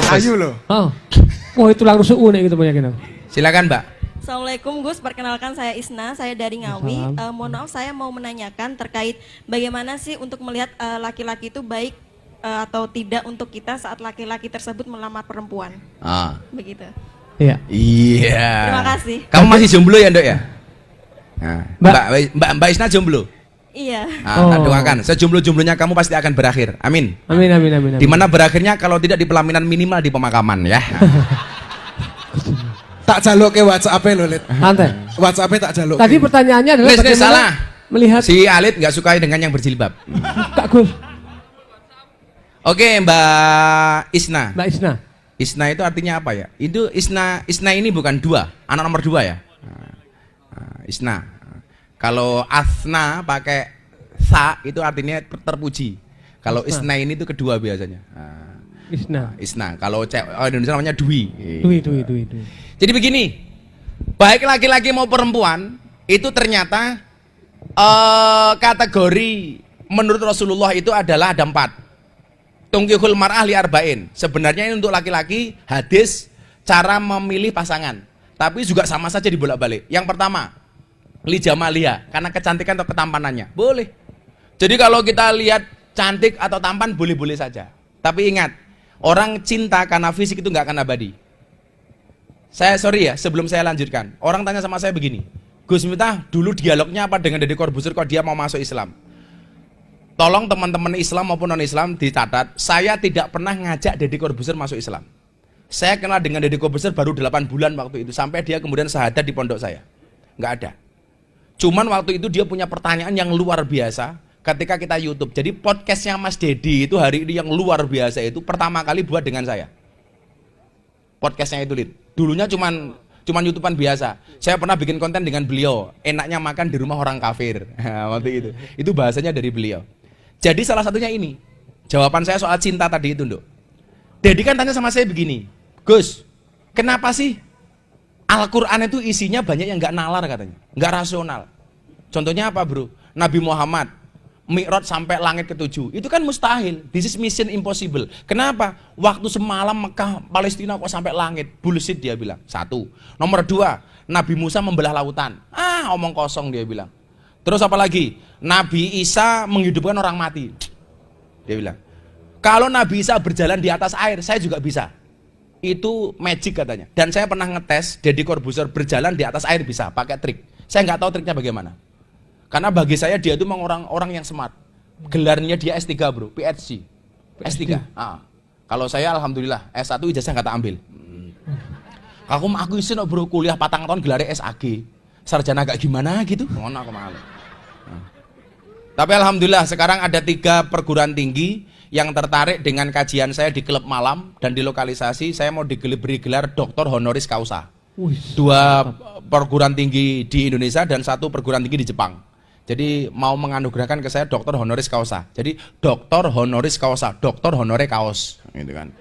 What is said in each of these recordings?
Ayu loh. Oh. Wah, itu langsung unik gitu banyak. Silakan, Mbak. Assalamualaikum Gus, perkenalkan saya Isna, saya dari Ngawi. Mohon maaf saya mau menanyakan terkait bagaimana sih untuk melihat laki-laki itu baik atau tidak untuk kita saat laki-laki tersebut melamar perempuan. Begitu. Iya. Iya. Terima kasih. Kamu masih jomblo ya, Ndok ya? Nah, Mbak Isna jomblo. Iya. Tak doakan, sejomblo-jomblonya kamu pasti akan berakhir. Amin. Amin. Di mana berakhirnya kalau tidak di pelaminan minimal di pemakaman ya. Tak jaluk ke WhatsApp lo, Lid. Santai. WhatsApp tak jaluk. Tadi pertanyaannya adalah Lis, salah. Melihat Si Alit nggak suka dengan yang berjilbab. Kak Gus. Oke, Mbak Isna. Mbak Isna. Isna itu artinya apa ya? Itu Isna ini bukan dua, anak nomor 2 ya. Isna. Kalau Asna pakai sa itu artinya terpuji. Kalau Isna ini itu kedua biasanya. Isna. Kalau Indonesia namanya Dwi. Dwi. Jadi begini, baik laki-laki mau perempuan itu ternyata kategori menurut Rasulullah itu adalah ada 4. Tungkihul mar'ah li arba'in. Sebenarnya ini untuk laki-laki hadis cara memilih pasangan. Tapi juga sama saja dibolak-balik. Yang pertama, li jamalia, karena kecantikan atau ketampanannya. Boleh. Jadi kalau kita lihat cantik atau tampan boleh-boleh saja. Tapi ingat, orang cinta karena fisik itu nggak akan abadi. Sorry ya, sebelum saya lanjutkan. Orang tanya sama saya begini, Gus Miftah, dulu dialognya apa dengan Deddy Corbuzier kok dia mau masuk Islam? Tolong teman-teman Islam maupun non-Islam dicatat, saya tidak pernah ngajak Deddy Corbuzier masuk Islam. Saya kenal dengan Deddy Corbuzier baru 8 bulan waktu itu, sampai dia kemudian syahadat di pondok saya. Nggak ada. Cuman waktu itu dia punya pertanyaan yang luar biasa ketika kita YouTube. Jadi podcastnya Mas Deddy itu hari ini yang luar biasa itu pertama kali buat dengan saya. Podcastnya itu, Lid. Dulunya cuman YouTubean biasa. Saya pernah bikin konten dengan beliau, enaknya makan di rumah orang kafir. Waktu itu. Itu bahasanya dari beliau. Jadi salah satunya ini. Jawaban saya soal cinta tadi itu, Nduk. Deddy kan tanya sama saya begini, Gus, kenapa sih Al-Quran itu isinya banyak yang nggak nalar katanya, nggak rasional. Contohnya apa, bro? Nabi Muhammad Mi'raj sampai langit ke-7, itu kan mustahil. This is mission impossible. Kenapa? Waktu semalam Mekah, Palestina kok sampai langit? Bullshit dia bilang. 1. Nomor 2, Nabi Musa membelah lautan. Omong kosong dia bilang. Terus apa lagi? Nabi Isa menghidupkan orang mati. Dia bilang. Kalau Nabi Isa berjalan di atas air, saya juga bisa. Itu magic katanya. Dan saya pernah ngetes Deddy Corbuzier berjalan di atas air bisa, pakai trik. Saya nggak tahu triknya bagaimana. Karena bagi saya dia itu memang orang yang smart. Gelarnya dia S3 bro, PhD. S3. Kalau saya alhamdulillah S1 ijazah nggak tak ambil. Aku isin bro kuliah 4 tahun gelarnya SAG. Sarjana agak gimana gitu. Ngono aku malu. Tapi alhamdulillah sekarang ada 3 perguruan tinggi yang tertarik dengan kajian saya di klub malam dan di lokalisasi. Saya mau diberi gelar Doktor Honoris Causa. 2 perguruan tinggi di Indonesia dan 1 perguruan tinggi di Jepang. Jadi mau menganugerahkan ke saya Doktor Honoris Causa. Jadi Doktor Honoris Causa, Doktor Honore Kaos, gitu kan.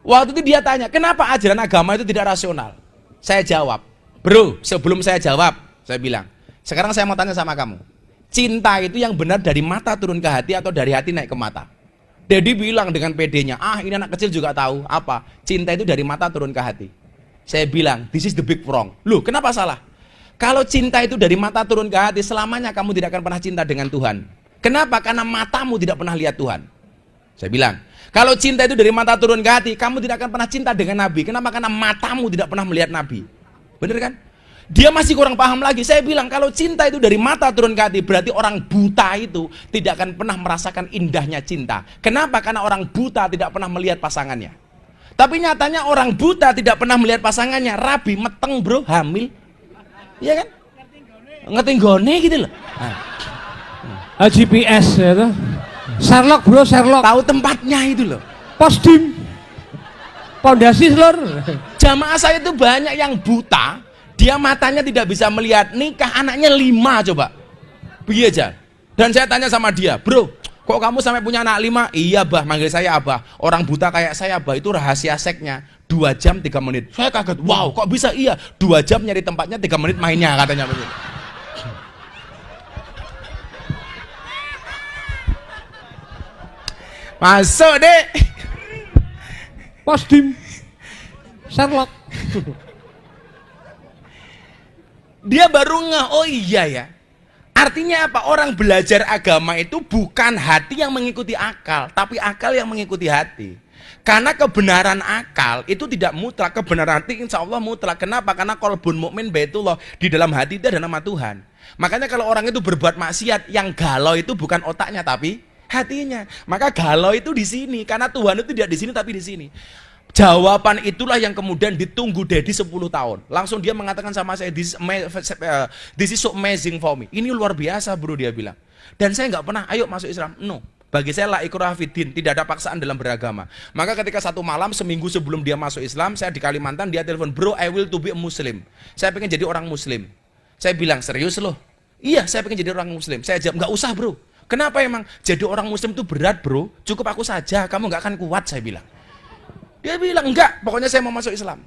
Waktu itu dia tanya, kenapa ajaran agama itu tidak rasional? Saya jawab, bro, sebelum saya jawab, saya bilang, sekarang saya mau tanya sama kamu, cinta itu yang benar dari mata turun ke hati atau dari hati naik ke mata? Deddy bilang dengan PD-nya, ini anak kecil juga tahu apa? Cinta itu dari mata turun ke hati. Saya bilang, this is the big wrong. Loh, kenapa salah? Kalau cinta itu dari mata turun ke hati, selamanya kamu tidak akan pernah cinta dengan Tuhan. Kenapa? Karena matamu tidak pernah lihat Tuhan. Saya bilang, kalau cinta itu dari mata turun ke hati, kamu tidak akan pernah cinta dengan Nabi. Kenapa? Karena matamu tidak pernah melihat Nabi. Bener kan? Dia masih kurang paham lagi. Saya bilang, kalau cinta itu dari mata turun ke hati, berarti orang buta itu tidak akan pernah merasakan indahnya cinta. Kenapa? Karena orang buta tidak pernah melihat pasangannya. Tapi nyatanya orang buta tidak pernah melihat pasangannya. Rabi, meteng bro, hamil. Iya kan? Ngerti gone gitu loh. GPS ya tuh. Sherlock bro, Sherlock. Tahu tempatnya itu loh. Posdim. Pondasi seluruh. Jamaah saya itu banyak yang buta, dia matanya tidak bisa melihat, nikah anaknya 5 coba. Begini aja. Dan saya tanya sama dia, bro, kok kamu sampai punya anak 5? Iya bah, manggil saya abah. Orang buta kayak saya abah, itu rahasia seksnya 2 jam 3 menit. Saya kaget, wow kok bisa iya 2 jam nyari tempatnya 3 menit mainnya katanya begitu. Masuk deh. Posdim. Sherlock. Dia baru ngeh, oh iya ya. Artinya apa? Orang belajar agama itu bukan hati yang mengikuti akal, tapi akal yang mengikuti hati. Karena kebenaran akal itu tidak mutlak, kebenaran hati insya Allah mutlak. Kenapa? Karena qalbun mukmin baitullah, di dalam hati itu ada nama Tuhan. Makanya kalau orang itu berbuat maksiat, yang galau itu bukan otaknya tapi hatinya. Maka galau itu di sini, karena Tuhan itu tidak di sini tapi di sini. Jawaban itulah yang kemudian ditunggu Dedi 10 tahun. Langsung dia mengatakan sama saya, this is so amazing for me. Ini luar biasa bro, dia bilang. Dan saya nggak pernah, ayo masuk Islam. No. Bagi saya la ikraha fiddin, tidak ada paksaan dalam beragama. Maka ketika satu malam, seminggu sebelum dia masuk Islam, saya di Kalimantan, dia telepon, bro I will to be a Muslim. Saya pengen jadi orang Muslim. Saya bilang, serius loh? Iya, saya pengen jadi orang Muslim. Saya jawab, nggak usah bro. Kenapa emang? Jadi orang Muslim itu berat bro, cukup aku saja, kamu nggak akan kuat, saya bilang. Dia bilang, enggak, pokoknya saya mau masuk Islam.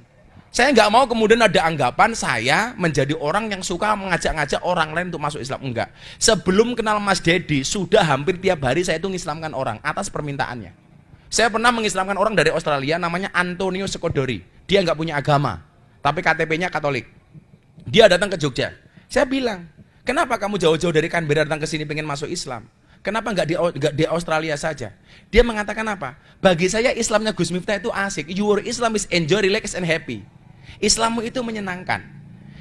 Saya nggak mau kemudian ada anggapan saya menjadi orang yang suka mengajak-ngajak orang lain untuk masuk Islam. Enggak. Sebelum kenal Mas Dedi, sudah hampir tiap hari saya itu mengislamkan orang atas permintaannya. Saya pernah mengislamkan orang dari Australia, namanya Antonio Sekodori. Dia nggak punya agama, tapi KTP-nya Katolik. Dia datang ke Jogja. Saya bilang, kenapa kamu jauh-jauh dari Canberra datang ke sini pengen masuk Islam? Kenapa nggak di Australia saja? Dia mengatakan apa? Bagi saya Islamnya Gus Miftah itu asik. Your Islam is enjoy, relax, and happy. Islammu itu menyenangkan.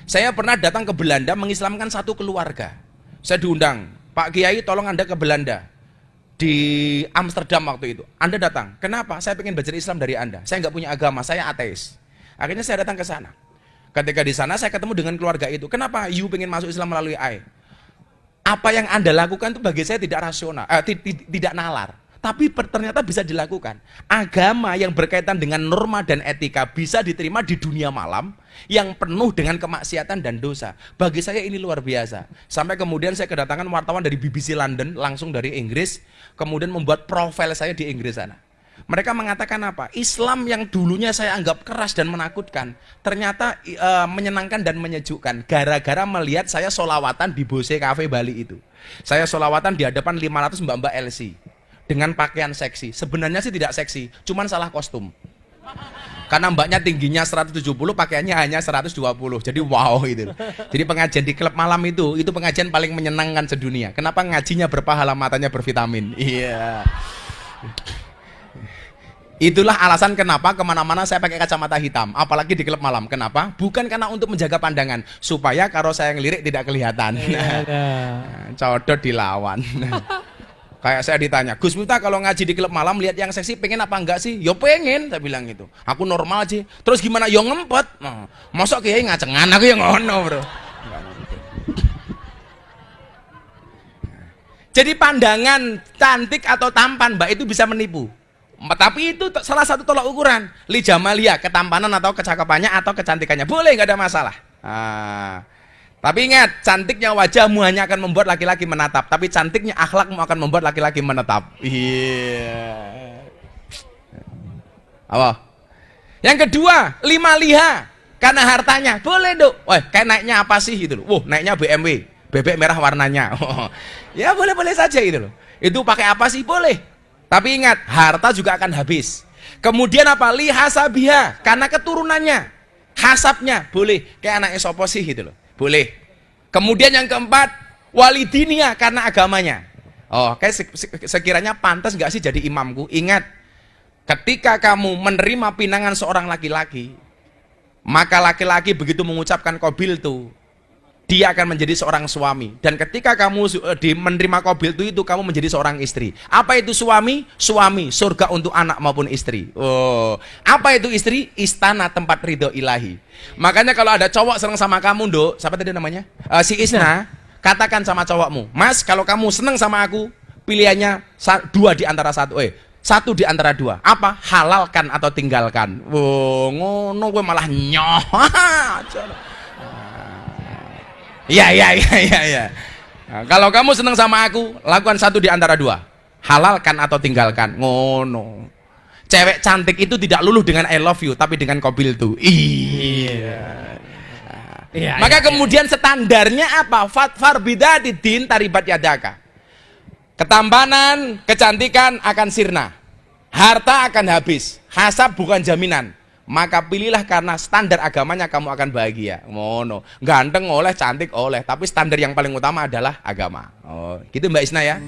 Saya pernah datang ke Belanda mengislamkan satu keluarga. Saya diundang, Pak Kiai tolong Anda ke Belanda. Di Amsterdam waktu itu. Anda datang. Kenapa? Saya pengen belajar Islam dari Anda. Saya nggak punya agama, saya ateis. Akhirnya saya datang ke sana. Ketika di sana saya ketemu dengan keluarga itu. Kenapa you pengen masuk Islam melalui I? Apa yang Anda lakukan itu bagi saya tidak rasional, tidak nalar. Tapi ternyata bisa dilakukan. Agama yang berkaitan dengan norma dan etika bisa diterima di dunia malam yang penuh dengan kemaksiatan dan dosa. Bagi saya ini luar biasa. Sampai kemudian saya kedatangan wartawan dari BBC London, langsung dari Inggris, kemudian membuat profil saya di Inggris sana. Mereka mengatakan apa? Islam yang dulunya saya anggap keras dan menakutkan, ternyata menyenangkan dan menyejukkan. Gara-gara melihat saya solawatan di Bose Cafe Bali itu. Saya solawatan di hadapan 500 mbak-mbak LC. Dengan pakaian seksi. Sebenarnya sih tidak seksi, cuman salah kostum. Karena mbaknya tingginya 170, pakaiannya hanya 120. Jadi wow itu. Jadi pengajian di klub malam itu pengajian paling menyenangkan sedunia. Kenapa ngajinya berpahala, matanya bervitamin? Iya. Itulah alasan kenapa kemana-mana saya pakai kacamata hitam, apalagi di klub malam. Kenapa? Bukan karena untuk menjaga pandangan, supaya kalau saya ngelirik tidak kelihatan. Codot dilawan. Kayak saya ditanya, Gus Miftah kalau ngaji di klub malam lihat yang seksi pengen apa enggak sih? Yo pengen, saya bilang gitu. Aku normal aja. Terus gimana? Yo ngempet. Nah, mosok kiai ngacengan aku yang ngono, bro. Jadi pandangan cantik atau tampan, mbak, itu bisa menipu. Tapi itu salah satu tolak ukuran. Li jamalia, ketampanan atau kecakapannya atau kecantikannya. Boleh, nggak ada masalah. Tapi ingat, cantiknya wajahmu hanya akan membuat laki-laki menatap. Tapi cantiknya akhlakmu akan membuat laki-laki menetap. Iya. Apa? Yang kedua, 5 liha. Karena hartanya. Boleh dong. Wah, kayak naiknya apa sih gitu loh. Naiknya BMW. Bebek merah warnanya. Ya boleh-boleh saja gitu loh. Itu pakai apa sih? Boleh. Tapi ingat, harta juga akan habis. Kemudian apa? Lihasabiha, karena keturunannya, hasabnya, boleh. Kayak anaknya sopo sih gitu loh, boleh. Kemudian yang keempat, walidinia, karena agamanya. Oh, kayak sekiranya pantas nggak sih jadi imamku? Ingat, ketika kamu menerima pinangan seorang laki-laki, maka laki-laki begitu mengucapkan qabil tuh, dia akan menjadi seorang suami. Dan ketika kamu menerima qabil itu kamu menjadi seorang istri. Apa itu suami? Suami, surga untuk anak maupun istri. Oh, apa itu istri? Istana tempat ridho ilahi. Makanya kalau ada cowok seneng sama kamu, Nduk, siapa tadi namanya? Si Isna, katakan sama cowokmu, Mas, kalau kamu seneng sama aku, pilihannya 2 di antara 1. 1 di antara 2. Apa? Halalkan atau tinggalkan. Oh, ngono gue malah nyoh. Ya. Nah, kalau kamu senang sama aku, lakukan 1 di antara 2. Halalkan atau tinggalkan. Ngono. Cewek cantik itu tidak luluh dengan I love you, tapi dengan qabil tuh. Iya. Maka kemudian standarnya apa? Fatfar bidadidin taribat yadaka. Ketampanan, kecantikan akan sirna. Harta akan habis, hasab bukan jaminan. Maka pilihlah karena standar agamanya kamu akan bahagia. Ngono. Ganteng oleh, cantik oleh, tapi standar yang paling utama adalah agama. Oh, gitu Mbak Isna ya.